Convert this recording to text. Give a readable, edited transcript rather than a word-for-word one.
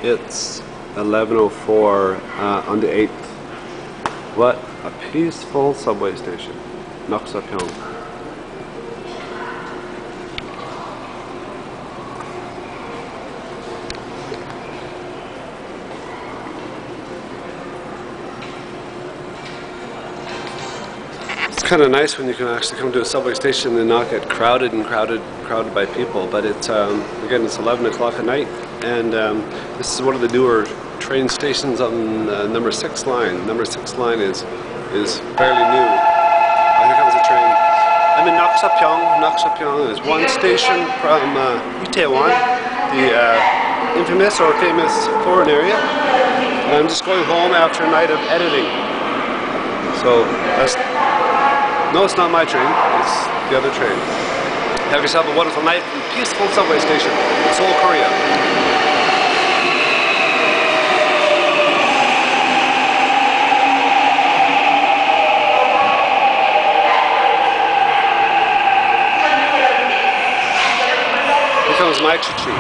It's 11:04 on the 8th. What a peaceful subway station. Night.mp4. It's kind of nice when you can actually come to a subway station and not get crowded by people. But it's again, it's 11 o'clock at night, and this is one of the newer train stations on number 6 line. Number 6 line is fairly new. Here comes a train. I'm in Night.mp4. Night.mp4 is one station from Taiwan, the infamous or famous foreign area. And I'm just going home after a night of editing. So that's. No, it's not my train, it's the other train. Have yourself a wonderful night in a peaceful subway station in Seoul, Korea. Here comes my choo-choo.